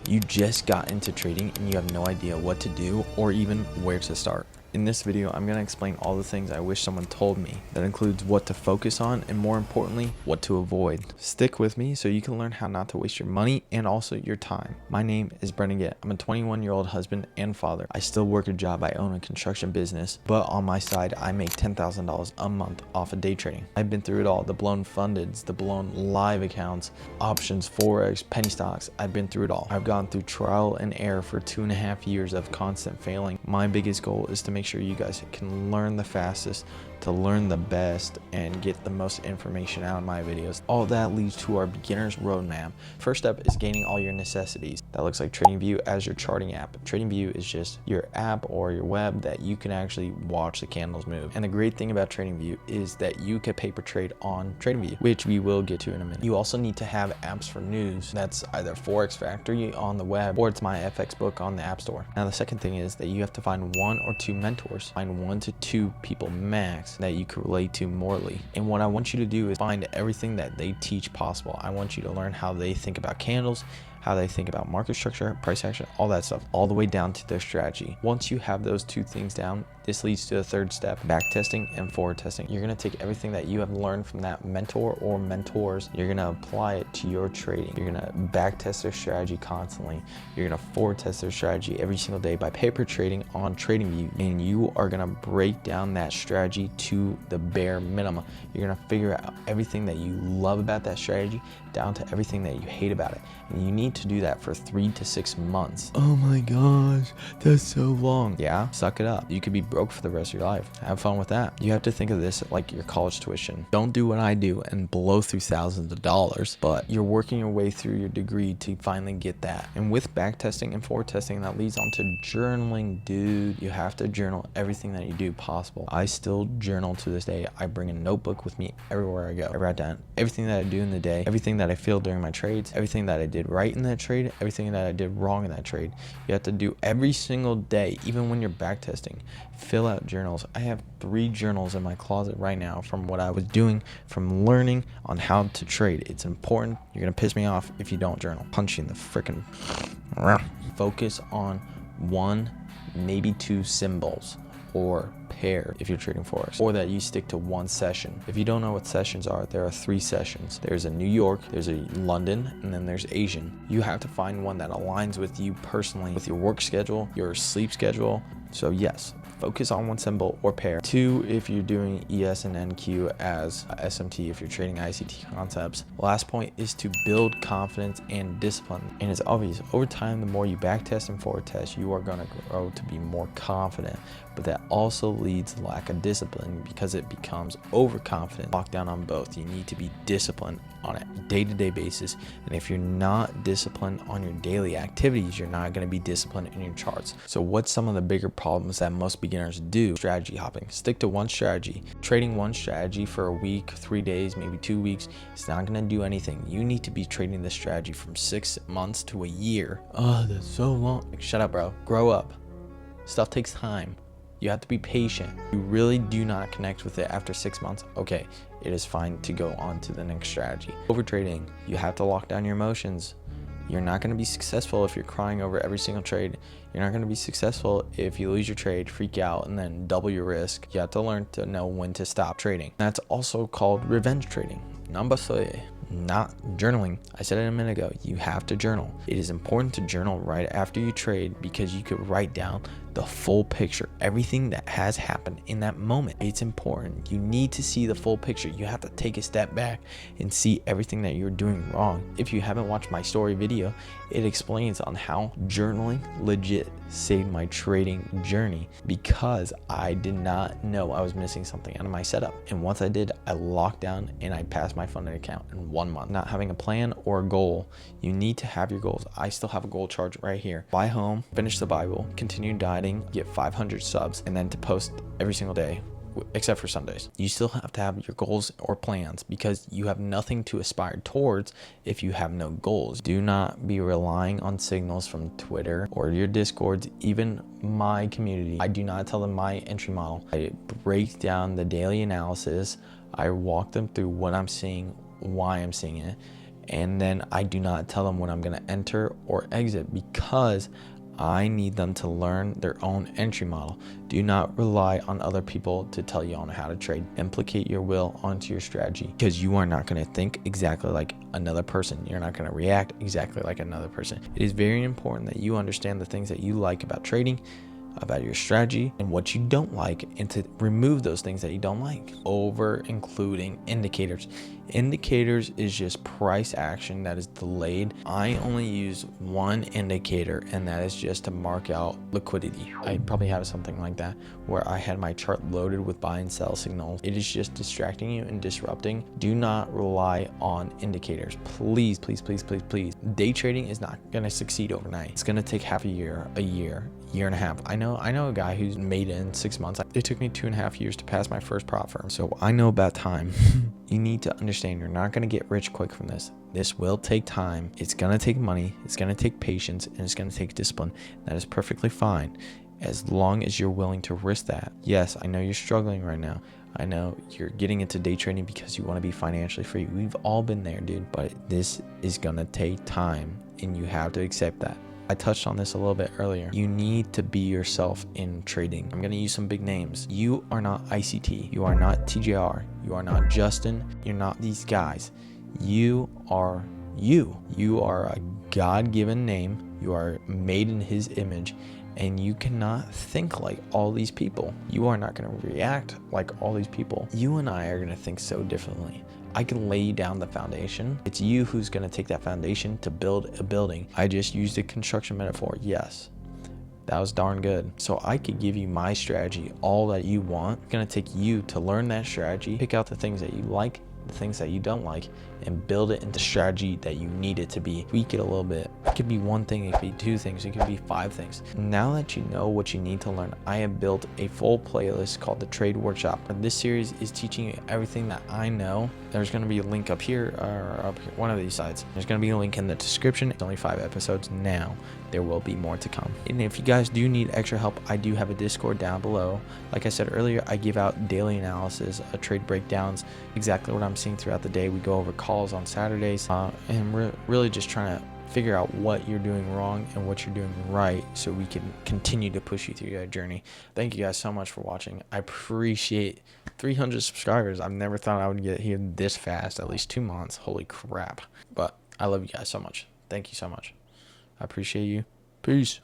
You just got into trading and you have no idea what to do or even where to start. In this video, I'm going to explain all the things I wish someone told me. That includes what to focus on and, more importantly, what to avoid. Stick with me so you can learn how not to waste your money and also your time. My name is Brendan Gitt. I'm a 21-year-old husband and father. I still work a job. I own a construction business, but on my side, I make $10,000 a month off of day trading. I've been through it all. The blown fundeds, the blown live accounts, options, Forex, penny stocks. I've been through it all. I've gone through trial and error for 2.5 years of constant failing. My biggest goal is to make sure you guys can learn the fastest, to learn the best, and get the most information out of my videos. All that leads to our beginner's roadmap. First step is gaining all your necessities. That looks like TradingView as your charting app. TradingView is just your app or your web that you can actually watch the candles move. And the great thing about TradingView is that you can paper trade on TradingView, which we will get to in a minute. You also need to have apps for news. That's either Forex Factory on the web or it's my FX book on the App Store. Now the second thing is that you have to find 1 or 2 mentors. Find 1 to 2 people max that you can relate to morally. And what I want you to do is find everything that they teach possible. I want you to learn how they think about candles, how they think about market structure, price action, all that stuff, all the way down to their strategy. Once you have those 2 things down, this leads to the third step, back testing and forward testing. You're gonna take everything that you have learned from that mentor or mentors, you're gonna apply it to your trading. You're gonna back test their strategy constantly. You're gonna forward test their strategy every single day by paper trading on TradingView, and you are gonna break down that strategy to the bare minimum. You're gonna figure out everything that you love about that strategy down to everything that you hate about it. And you need to do that for 3 to 6 months. Oh my gosh, that's so long. Yeah, suck it up. You could be broke for the rest of your life. Have fun with that. You have to think of this like your college tuition. Don't do what I do and blow through thousands of dollars, but you're working your way through your degree to finally get that. And with back testing and forward testing, that leads on to journaling. Dude, you have to journal everything that you do possible. I still journal to this day. I bring a notebook with me everywhere I go. I write down everything that I do in the day, everything that I feel during my trades, everything that I did right in that trade, everything that I did wrong in that trade. You have to do every single day, even when you're back testing. Fill out journals. I have 3 journals in my closet right now from what I was doing, from learning on how to trade. It's important. You're gonna piss me off if you don't journal. Punch you in the freaking. Focus on 1, maybe 2 symbols or pair if you're trading Forex, or that you stick to 1 session. If you don't know what sessions are, there are 3 sessions. There's a New York, there's a London, and then there's Asian. You have to find one that aligns with you personally, with your work schedule, your sleep schedule. So yes, focus on 1 symbol or pair. 2, if you're doing ES and NQ as SMT, if you're trading ICT concepts. Last point is to build confidence and discipline. And it's obvious, over time, the more you back test and forward test, you are gonna grow to be more confident. But that also leads to lack of discipline because it becomes overconfident. Lock down on both. You need to be disciplined on a day-to-day basis. And if you're not disciplined on your daily activities, you're not going to be disciplined in your charts. So what's some of the bigger problems that most beginners do? Strategy hopping. Stick to 1 strategy. Trading 1 strategy for a week, 3 days, maybe 2 weeks, it's not going to do anything. You need to be trading this strategy from 6 months to a year. Oh, that's so long. Like, shut up, bro. Grow up. Stuff takes time. You have to be patient. You really do not connect with it after 6 months. Okay, it is fine to go on to the next strategy. Overtrading, you have to lock down your emotions. You're not going to be successful if you're crying over every single trade. You're not going to be successful if you lose your trade, freak out, and then double your risk. You have to learn to know when to stop trading. That's also called revenge trading. Number 3. Not journaling. I said it a minute ago, you have to journal. It is important to journal right after you trade because you could write down the full picture, everything that has happened in that moment. It's important. You need to see the full picture. You have to take a step back and see everything that you're doing wrong. If you haven't watched my story video, it explains on how journaling legit saved my trading journey because I did not know I was missing something out of my setup. And once I did, I locked down and I passed my funded account in 1 month. Not having a plan or a goal, you need to have your goals. I still have a goal chart right here. Buy home, finish the Bible, continue dieting, get 500 subs, and then to post every single day except for Sundays. You still have to have your goals or plans because you have nothing to aspire towards if you have no goals. Do not be relying on signals from Twitter or your Discords, even my community. I do not tell them my entry model. I break down the daily analysis. I walk them through what I'm seeing, why I'm seeing it, And then I do not tell them when I'm going to enter or exit, because I need them to learn their own entry model. Do not rely on other people to tell you on how to trade. Implicate your will onto your strategy, because you are not going to think exactly like another person. You're not going to react exactly like another person. It is very important that you understand the things that you like about trading, about your strategy, and what you don't like, and to remove those things that you don't like. Over including indicators. Indicators is just price action that is delayed. I only use one indicator, and that is just to mark out liquidity. I probably have something like that where I had my chart loaded with buy and sell signals. It is just distracting you and disrupting. Do not rely on indicators. Please, please, please, please, please. Day trading is not going to succeed overnight. It's going to take half a year and a half. I know a guy who's made it in 6 months. It took me 2.5 years to pass my first prop firm. So I know about time. You need to understand you're not going to get rich quick from this. This will take time. It's going to take money. It's going to take patience, and it's going to take discipline. That is perfectly fine, as long as you're willing to risk that. Yes, I know you're struggling right now. I know you're getting into day trading because you want to be financially free. We've all been there, dude. But this is going to take time, and you have to accept that. I touched on this a little bit earlier. You need to be yourself in trading. I'm going to use some big names. You are not ICT. You are not TJR. You are not Justin. You're not these guys. You are you. You are a God-given name. You are made in his image, and you cannot think like all these people. You are not going to react like all these people. You and I are going to think so differently. I can lay down the foundation. It's you who's going to take that foundation to build a building. I just used a construction metaphor. Yes, that was darn good. So I could give you my strategy, all that you want. It's going to take you to learn that strategy, pick out the things that you like, the things that you don't like, and build it into strategy that you need it to be. Tweak it a little bit. It could be one thing, it could be two things, it could be 5 things. Now that you know what you need to learn, I have built a full playlist called the Trade Workshop. This series is teaching you everything that I know. There's going to be a link up here, or up here, one of these sides. There's going to be a link in the description. It's only 5 episodes now. There will be more to come. And if you guys do need extra help, I do have a Discord down below. Like I said earlier, I give out daily analysis, trade breakdowns, exactly what I'm seeing throughout the day. We go over calls on Saturdays, and we're really just trying to figure out what you're doing wrong and what you're doing right, so we can continue to push you through your journey. Thank you guys so much for watching. I appreciate 300 subscribers. I've never thought I would get here this fast, at least 2 months. Holy crap. But I love you guys so much. Thank you so much. I appreciate you. Peace.